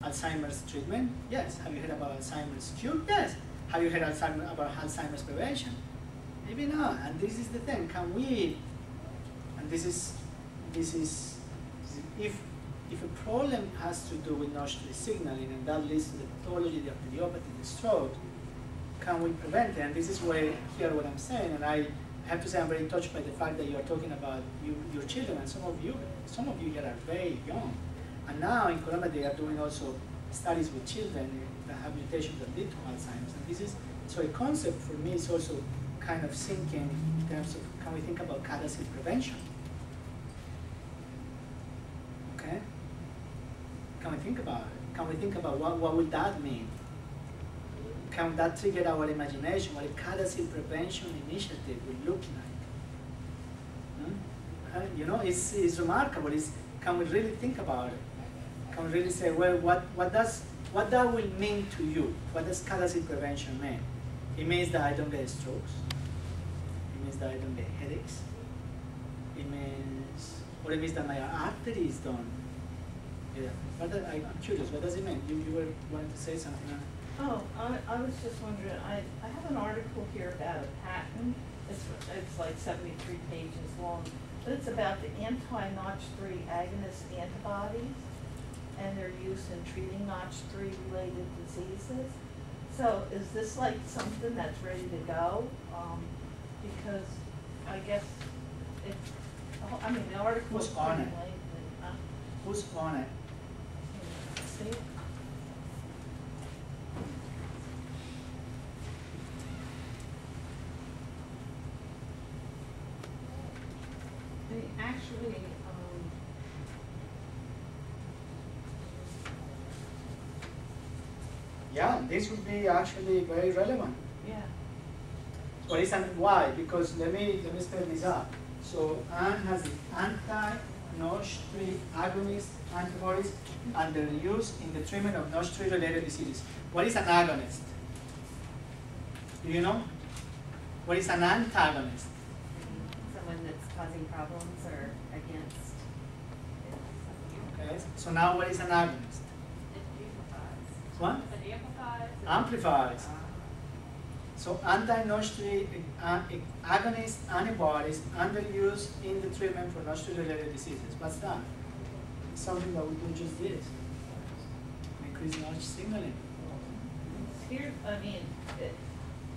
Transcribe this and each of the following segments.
Alzheimer's treatment? Yes. Have you heard about Alzheimer's cure? Yes. Have you heard about Alzheimer's prevention? Maybe not. And this is the thing. Can we? And this is if a problem has to do with notch-3 signaling and that leads to the pathology, the arteriopathy, the stroke, can we prevent it? And this is where here what I'm saying. And I have to say I'm very touched by the fact that you are talking about your children, and some of you here are very young. And now in Colombia they are doing also studies with children that have mutations that lead to Alzheimer's. And this is, so a concept for me is also kind of sinking in terms of, can we think about CADASIL prevention? Okay? Can we think about it? Can we think about what would that mean? Can that trigger our imagination, what a CADASIL prevention initiative would look like? You know, it's remarkable. Can we really think about it? Can we really say, well, what that will mean to you? What does CADASIL prevention mean? It means that I don't get strokes. It means that I don't get headaches. It means that my arteries don't. Yeah. I'm curious. What does it mean? You were wanting to say something. Oh, I was just wondering. I have an article here about a patent. It's like 73 pages long, but it's about the anti-Notch3 agonist antibodies and their use in treating Notch3 related diseases. So is this like something that's ready to go? Because I guess the article Who's is on pretty it? lengthy. Who's on it? See? They actually, Yeah, this would be actually very relevant. yeah. But it's why? Because let me spell this up. So Anne has the anti-Notch3 agonist antibodies and their use in the treatment of Notch3 related diseases. What is an agonist? Do you know? What is an antagonist? Someone that's causing problems or against. Okay. So now what is an agonist? It amplifies. What? It amplifies. Amplifies. So anti-Notch3 agonist antibodies under use in the treatment for Notch3 related diseases. What's that? It's something that we do just this. Increase Notch signaling. Here,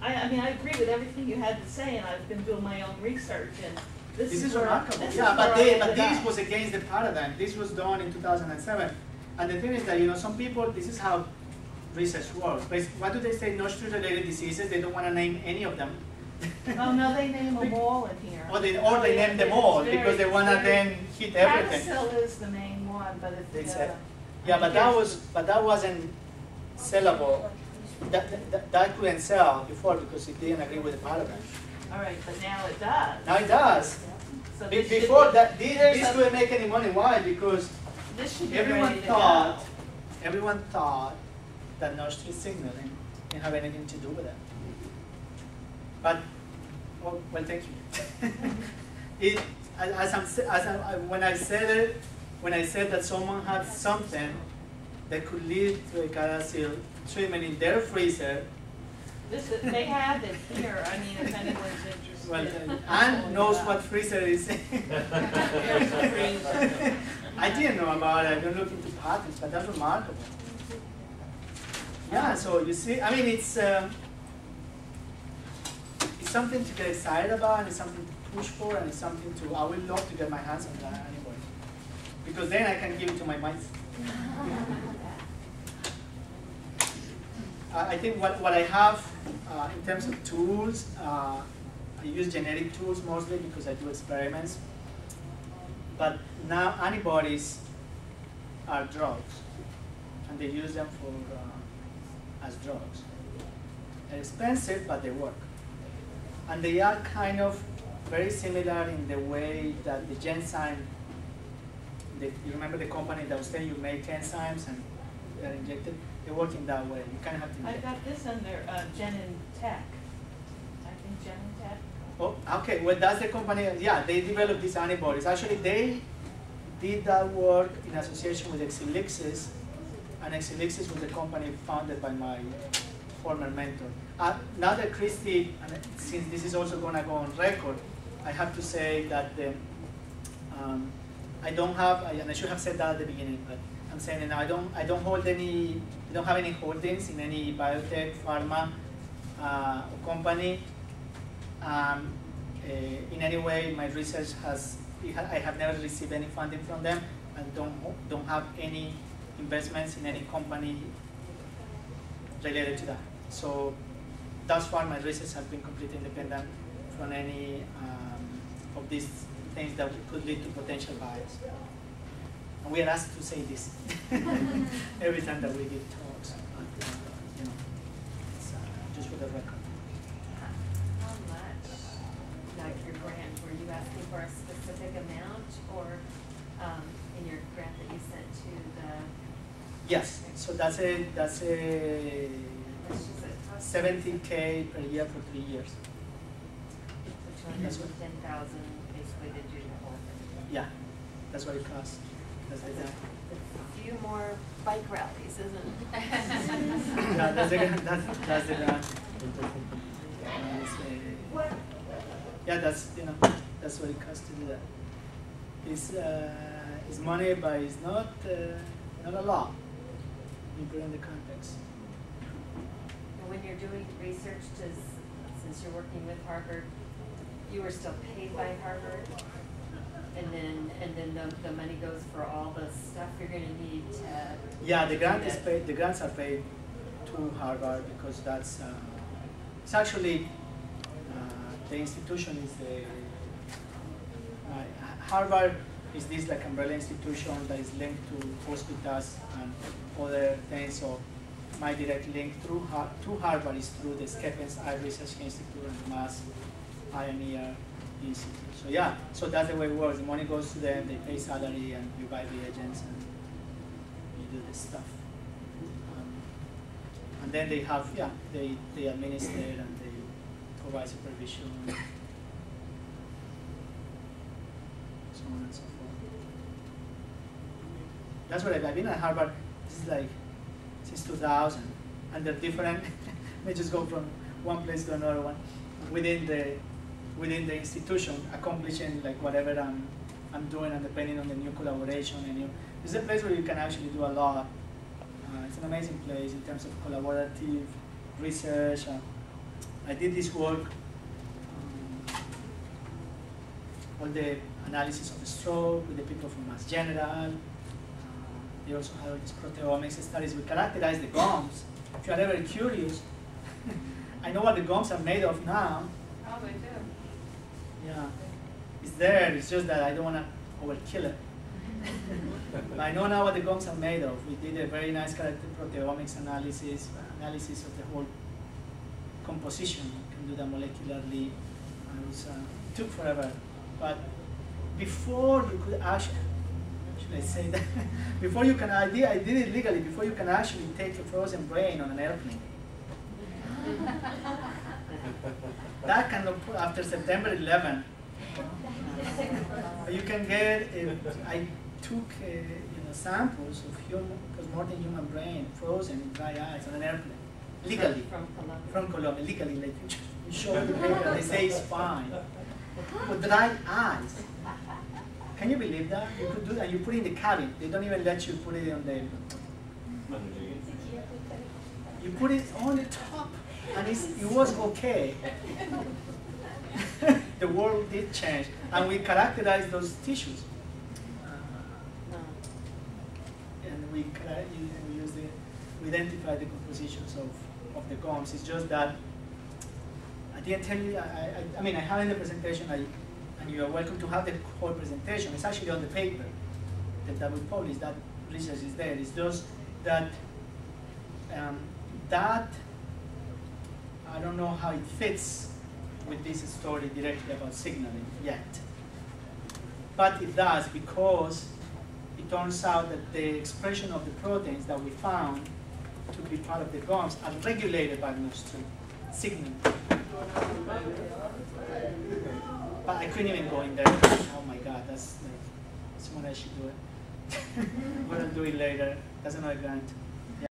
I agree with everything you had to say, and I've been doing my own research, and this is remarkable. This Yeah, is but where this was against the paradigm. This was done in 2007. And the thing is that, some people, this is how research works. But what do they say? Notch3 related diseases, they don't want to name any of them. Oh, no, they name them all in here. Or they name them all because they want to then hit everything. CADASIL is the main one, but it's yeah, but that wasn't sellable. That couldn't sell before because it didn't agree with the paradigm. all right, but now it does. Now it does. So Before that, this couldn't make any money. Why? Because this should be everyone ready to thought that Notch3 signaling didn't have anything to do with it. But well, thank you. When I said that someone had something that could lead to a CADASIL treatment in their freezer. They have it here. I mean, if anyone's interested. Well, Anne knows what freezer is. Here's the freezer. I didn't know about it. I don't look into patents, but that's remarkable. Yeah, so you see, I mean, it's something to get excited about, and it's something to push for, and it's something to, I would love to get my hands on that anyway. Because then I can give it to my mice. I think what I have in terms of tools, I use genetic tools mostly because I do experiments. But now antibodies are drugs, and they use them for as drugs. They're expensive, but they work. And they are kind of very similar in the way that the Genzyme, you remember the company that was saying you make enzymes and they're injected? They work in that way. You kind of have to I've got this under Genentech. I think Genentech. Oh, okay. Well, that's the company. Yeah, they developed these antibodies. Actually, they did that work in association with Exelixis and Exelixis was the company founded by my former mentor. Now that Christy, and since this is also going to go on record, I have to say that I don't have, and I should have said that at the beginning, but I'm saying it now, I don't have any holdings in any biotech, pharma company. In any way, my research I have never received any funding from them, and don't have any investments in any company related to that. So thus far, my research has been completely independent from any of these things that could lead to potential bias. And we are asked to say this every time that we give talks. But, you know, it's, just for the record. How much, like your grant, were you asking for a specific amount, or in your grant that you sent to the? Yes. So that's a 70K per year for 3 years. So 210,000 basically to do the whole thing. Yeah, that's what it costs. That's the grant. A few more bike rallies, isn't it? Yeah, that's the grant. That's the grant. Yeah, that's that's what it costs to do that. It's money, but it's not a lot. You put it in the context. And when you're doing research, since you're working with Harvard, you were still paid by Harvard, and then the money goes for all the stuff you're going to need to. Yeah, the grant is paid. The grants are paid to Harvard because that's it's actually the institution is Harvard is this like umbrella institution that is linked to hospitals and other things. So my direct link to Harvard is through the Skepens Eye Research Institute and the Mass Pioneer Institute. So yeah, so that's the way it works. The money goes to them, they pay salary, and you buy reagents and you do this stuff. And then they have, yeah, they administer and they provide supervision, so on and so forth. That's what I've been at Harvard. This is like since 2000, and they're different. They just go from one place to another one within the institution, accomplishing like whatever I'm doing, and depending on the new collaboration. And it's a place where you can actually do a lot. It's an amazing place in terms of collaborative research. I did this work, all the analysis of the stroke with the people from Mass General. They also have these proteomics studies. We characterize the gums. If you are ever curious, I know what the gums are made of now. Oh, they do. Yeah, it's there. It's just that I don't want to overkill it. But I know now what the gums are made of. We did a very nice proteomics analysis of the whole composition. You can do that molecularly. And it took forever. But before you could actually, should I say that? Before you can, I did it legally. Before you can actually take a frozen brain on an airplane. That kind of, after September 11, you can get, I took samples of post-mortem human brain frozen in dry ice on an airplane, legally. From Colombia, legally, like you show the paper, they say it's fine. With dry ice. Can you believe that? You could do that, you put it in the cabin. They don't even let you put it on the, you put it on the top, and it was okay. The world did change, and we characterized those tissues. And we identify the compositions of the gums. It's just that I didn't tell you. I mean, I have in the presentation, and you are welcome to have the whole presentation. It's actually on the paper that we published. That research is there. It's just that I don't know how it fits with this story directly about signaling yet. But it does, because it turns out that the expression of the proteins that we found to be part of the gums are regulated by NOS2 signaling. But I couldn't even go in there. Oh my God, that's someone I should do it. But I'll do it later. That's another grant.